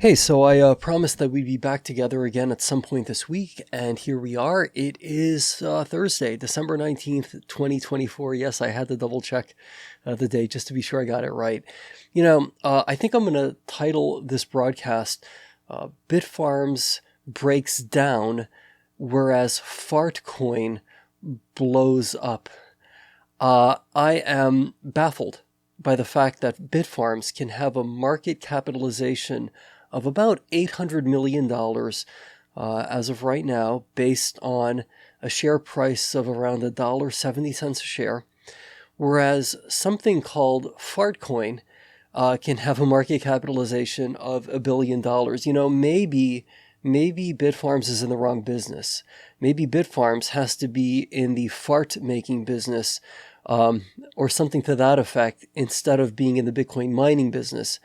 Hey, so I promised that we'd be back together again at some point this week, and here we are. It is Thursday, December 19th, 2024. Yes, I had to double check the date just to be sure I got it right. I think I'm going to title this broadcast Bitfarms Breaks Down, whereas Fartcoin blows up. I am baffled by the fact that Bitfarms can have a market capitalization of about $800 million as of right now, based on a share price of around $1.70 a share, whereas something called Fartcoin can have a market capitalization of $1 billion. Maybe Bitfarms is in the wrong business. Maybe Bitfarms has to be in the fart-making business, or something to that effect, instead of being in the Bitcoin mining business.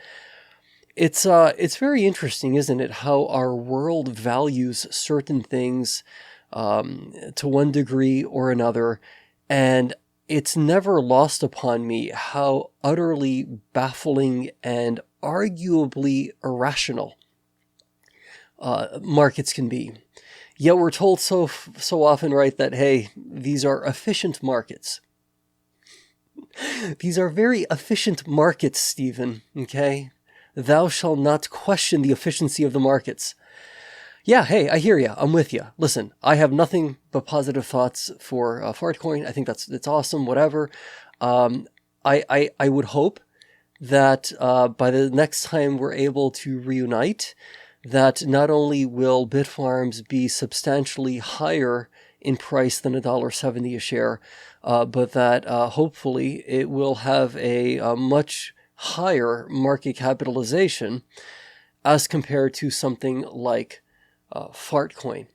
It's very interesting, isn't it, how our world values certain things to one degree or another, and it's never lost upon me how utterly baffling and arguably irrational markets can be. Yet we're told so often, right, that, hey, these are efficient markets. These are very efficient markets, Stephen, okay? Thou shalt not question the efficiency of the markets. Yeah, hey, I hear you. I'm with you. Listen, I have nothing but positive thoughts for Fartcoin. I think it's awesome, whatever. I would hope that by the next time we're able to reunite, that not only will Bitfarms be substantially higher in price than $1.70 a share, but that hopefully it will have a much higher market capitalization as compared to something like Fartcoin.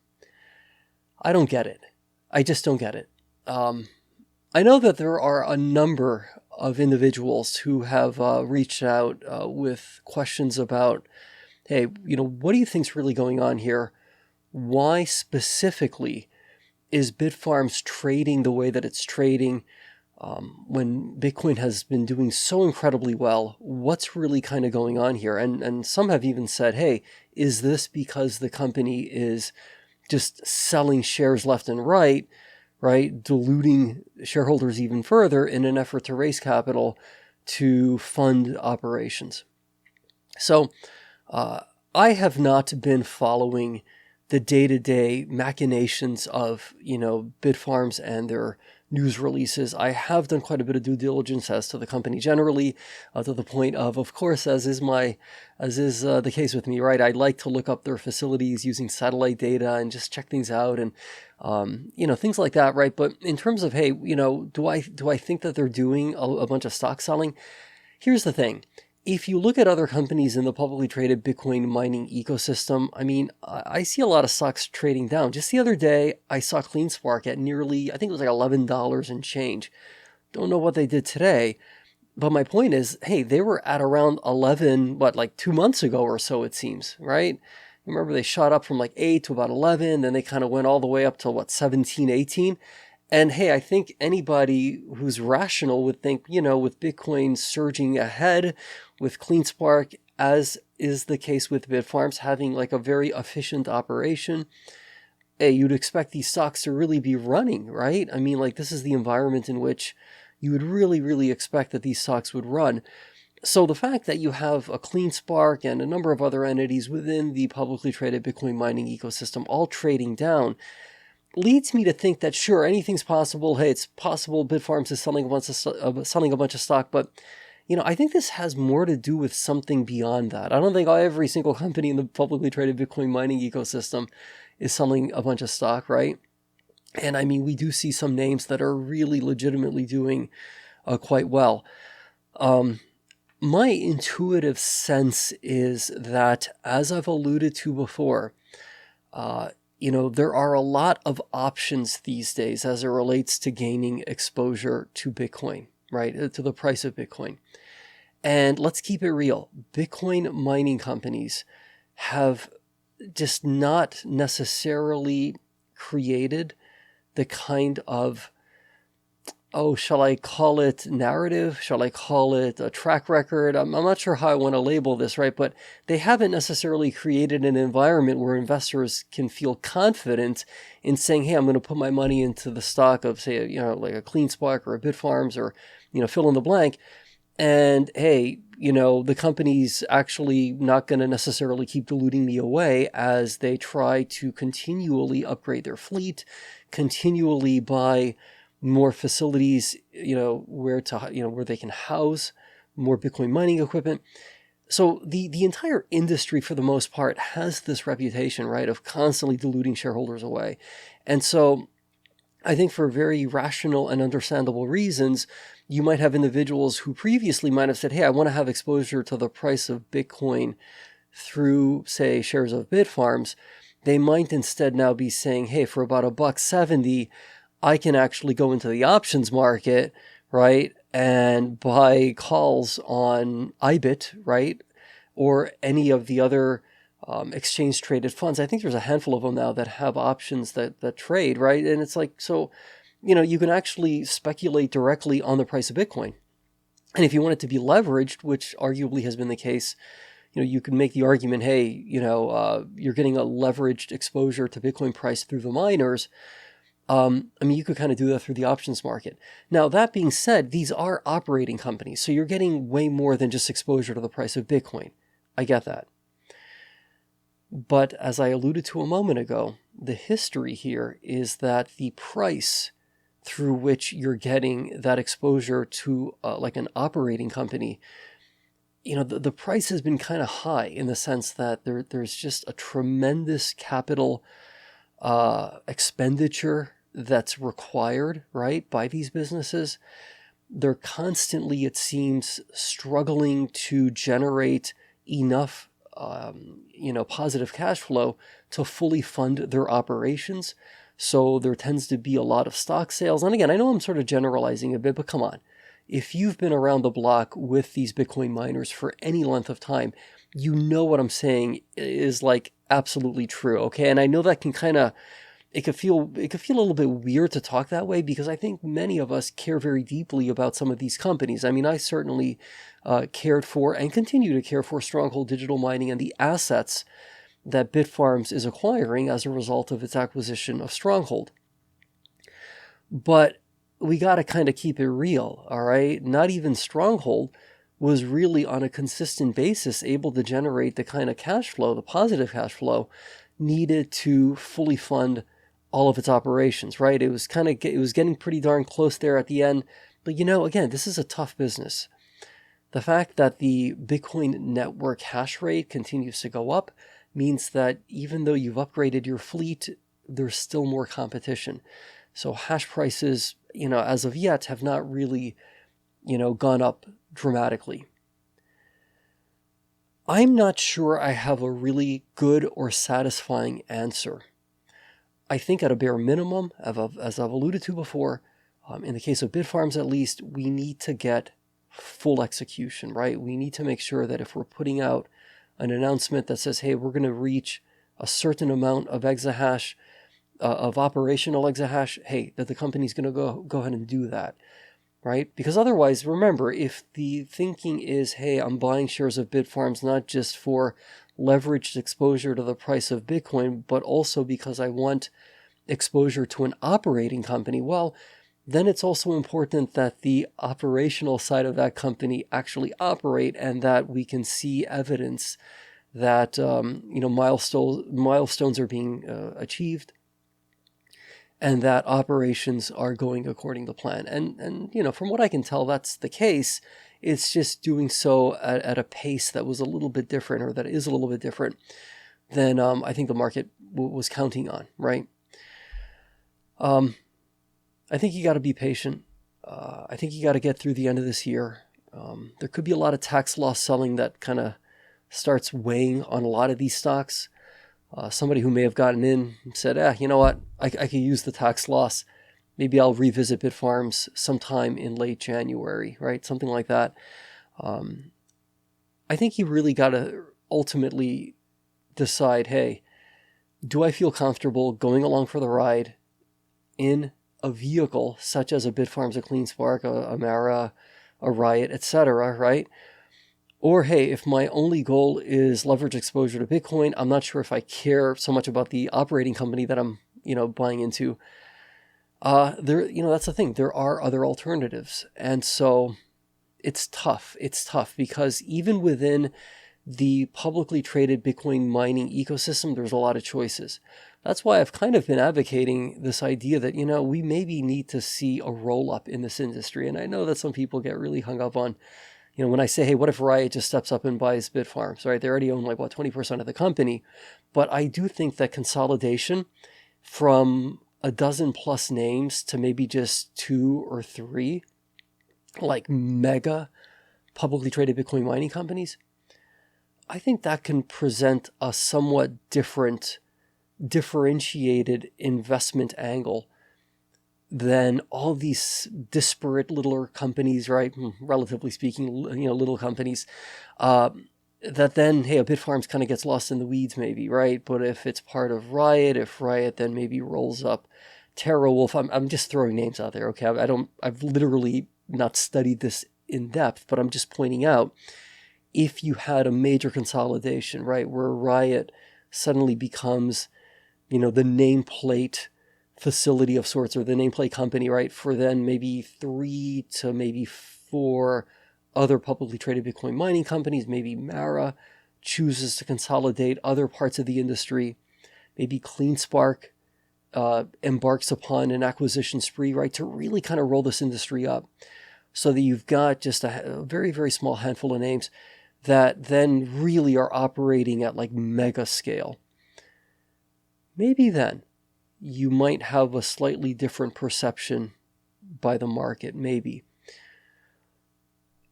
I don't get it. I just don't get it. I know that there are a number of individuals who have reached out with questions about, hey, what do you think's really going on here? Why specifically is Bitfarms trading the way that it's trading when Bitcoin has been doing so incredibly well? What's really kind of going on here? And some have even said, hey, is this because the company is just selling shares left and right, diluting shareholders even further in an effort to raise capital to fund operations? So I have not been following the day-to-day machinations of, Bitfarms and their news releases. I have done quite a bit of due diligence as to the company generally, to the point of course, as is the case with me, right? I like to look up their facilities using satellite data and just check things out and, things like that, right? But in terms of, hey, do I think that they're doing a bunch of stock selling? Here's the thing. If you look at other companies in the publicly traded Bitcoin mining ecosystem, I see a lot of stocks trading down. Just the other day, I saw CleanSpark at nearly, I think it was like $11 and change. Don't know what they did today, but my point is, hey, they were at around 11, like 2 months ago or so, it seems, right? Remember, they shot up from like 8 to about 11, then they kind of went all the way up to 17, 18. And hey, I think anybody who's rational would think, with Bitcoin surging ahead, with CleanSpark, as is the case with Bitfarms, having like a very efficient operation, hey, you'd expect these stocks to really be running, right? This is the environment in which you would really, really expect that these stocks would run. So the fact that you have a CleanSpark and a number of other entities within the publicly traded Bitcoin mining ecosystem all trading down leads me to think that, sure, anything's possible. Hey, it's possible Bitfarms is selling a bunch of stock, but I think this has more to do with something beyond that. I don't think every single company in the publicly traded Bitcoin mining ecosystem is selling a bunch of stock, right? And we do see some names that are really legitimately doing quite well. My intuitive sense is that, as I've alluded to before, there are a lot of options these days as it relates to gaining exposure to Bitcoin, right? To the price of Bitcoin. And let's keep it real. Bitcoin mining companies have just not necessarily created the kind of oh, shall I call it narrative? Shall I call it a track record? I'm not sure how I want to label this, right? But they haven't necessarily created an environment where investors can feel confident in saying, hey, I'm going to put my money into the stock of, say, like a CleanSpark or a Bitfarms or, fill in the blank. And hey, the company's actually not going to necessarily keep diluting me away as they try to continually upgrade their fleet, continually buy more facilities, where they can house more Bitcoin mining equipment. So the entire industry, for the most part, has this reputation, right, of constantly diluting shareholders away. And so I think for very rational and understandable reasons, you might have individuals who previously might have said, hey, I want to have exposure to the price of Bitcoin through, say, shares of Bitfarms. They might instead now be saying, hey, for about $1.70, I can actually go into the options market, right, and buy calls on IBIT, right, or any of the other exchange traded funds. I think there's a handful of them now that have options that trade, right? And it's like, so, you can actually speculate directly on the price of Bitcoin. And if you want it to be leveraged, which arguably has been the case, you can make the argument, hey, you're getting a leveraged exposure to Bitcoin price through the miners. You could kind of do that through the options market. Now, that being said, these are operating companies, so you're getting way more than just exposure to the price of Bitcoin. I get that. But as I alluded to a moment ago, the history here is that the price through which you're getting that exposure to like an operating company, the price has been kind of high in the sense that there's just a tremendous capital expenditure that's required, right, by these businesses. They're constantly, it seems, struggling to generate enough, positive cash flow to fully fund their operations. So there tends to be a lot of stock sales. And again, I know I'm sort of generalizing a bit, but come on. If you've been around the block with these Bitcoin miners for any length of time, you know what I'm saying is like absolutely true, okay? And I know that can kind of, it could feel a little bit weird to talk that way because I think many of us care very deeply about some of these companies. I mean, I certainly cared for and continue to care for Stronghold Digital Mining and the assets that Bitfarms is acquiring as a result of its acquisition of Stronghold. But we got to kind of keep it real, all right? Not even Stronghold was really on a consistent basis able to generate the kind of cash flow, the positive cash flow needed to fully fund all of its operations, right? It was getting pretty darn close there at the end. But again, this is a tough business. The fact that the Bitcoin network hash rate continues to go up means that even though you've upgraded your fleet, there's still more competition. So hash prices, as of yet, have not really, gone up dramatically. I'm not sure I have a really good or satisfying answer. I think at a bare minimum, as I've alluded to before, in the case of Bitfarms at least, we need to get full execution, right? We need to make sure that if we're putting out an announcement that says, hey, we're going to reach a certain amount of exahash, of operational exahash, hey, that the company's going to go ahead and do that, right? Because otherwise, remember, if the thinking is, hey, I'm buying shares of Bitfarms not just for leveraged exposure to the price of Bitcoin, but also because I want exposure to an operating company, well, then it's also important that the operational side of that company actually operate and that we can see evidence that milestones are being achieved and that operations are going according to plan. And from what I can tell, that's the case. It's just doing so at a pace that was a little bit different, or that is a little bit different than I think the market was counting on, right? I think you got to be patient. I think you got to get through the end of this year. There could be a lot of tax loss selling that kind of starts weighing on a lot of these stocks. Somebody who may have gotten in said, you know what, I could use the tax loss. Maybe I'll revisit Bitfarms sometime in late January, right? Something like that. I think you really got to ultimately decide, hey, do I feel comfortable going along for the ride in a vehicle such as a Bitfarms, a CleanSpark, a Mara, a Riot, etc., right? Or, hey, if my only goal is leverage exposure to Bitcoin, I'm not sure if I care so much about the operating company that I'm, buying into. That's the thing. There are other alternatives. And so it's tough. It's tough because even within the publicly traded Bitcoin mining ecosystem, there's a lot of choices. That's why I've kind of been advocating this idea that, we maybe need to see a roll up in this industry. And I know that some people get really hung up on, when I say, hey, what if Riot just steps up and buys Bitfarms, right? They already own 20% of the company. But I do think that consolidation from a dozen plus names to maybe just 2 or 3, like mega publicly traded Bitcoin mining companies, I think that can present a somewhat differentiated investment angle than all these disparate littler companies, right? Relatively speaking, little companies, that then, hey, a Bitfarms kind of gets lost in the weeds maybe, right? But if it's part of Riot, if Riot then maybe rolls up TerraWolf, I'm just throwing names out there, okay? I've literally not studied this in depth, but I'm just pointing out, if you had a major consolidation, right, where Riot suddenly becomes, the nameplate facility of sorts, or the nameplate company, right, for then maybe 3 to maybe 4 other publicly traded Bitcoin mining companies, maybe Mara chooses to consolidate other parts of the industry, maybe CleanSpark embarks upon an acquisition spree, right, to really kind of roll this industry up so that you've got just a very, very small handful of names that then really are operating at mega scale. Maybe then you might have a slightly different perception by the market, maybe.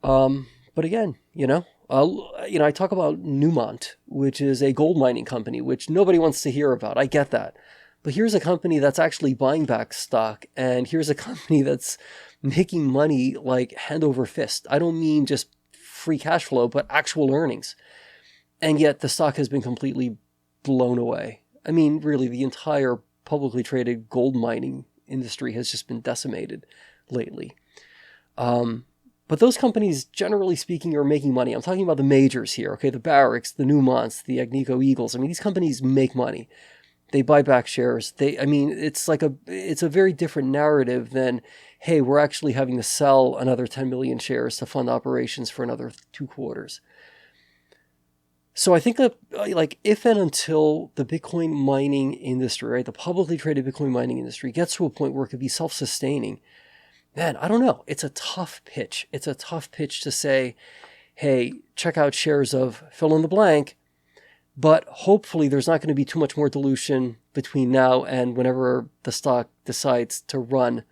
But again, I talk about Newmont, which is a gold mining company, which nobody wants to hear about. I get that. But here's a company that's actually buying back stock, and here's a company that's making money like hand over fist. I don't mean just free cash flow, but actual earnings. And yet the stock has been completely blown away. I mean, really, the entire publicly traded gold mining industry has just been decimated lately. But those companies, generally speaking, are making money. I'm talking about the majors here, okay? The Barracks, the Newmonts, the Agnico Eagles. I mean, these companies make money. They buy back shares. It's a very different narrative than, hey, we're actually having to sell another 10 million shares to fund operations for another 2 quarters. So I think that, if and until the Bitcoin mining industry, right, the publicly traded Bitcoin mining industry gets to a point where it could be self-sustaining, man, I don't know. It's a tough pitch. It's a tough pitch to say, hey, check out shares of fill in the blank, but hopefully there's not going to be too much more dilution between now and whenever the stock decides to run,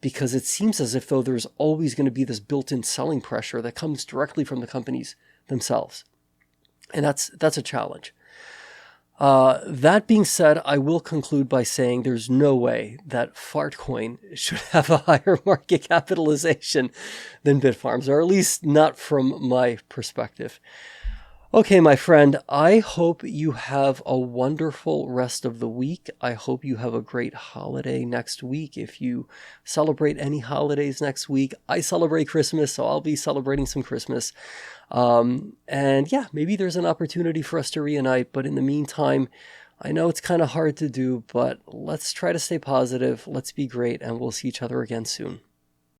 because it seems as if though there's always going to be this built-in selling pressure that comes directly from the companies themselves. And that's a challenge. That being said, I will conclude by saying there's no way that Fartcoin should have a higher market capitalization than Bitfarms, or at least not from my perspective. Okay, my friend, I hope you have a wonderful rest of the week. I hope you have a great holiday next week. If you celebrate any holidays next week, I celebrate Christmas, so I'll be celebrating some Christmas. And yeah, maybe there's an opportunity for us to reunite, but in the meantime, I know it's kind of hard to do, but let's try to stay positive. Let's be great, and we'll see each other again soon.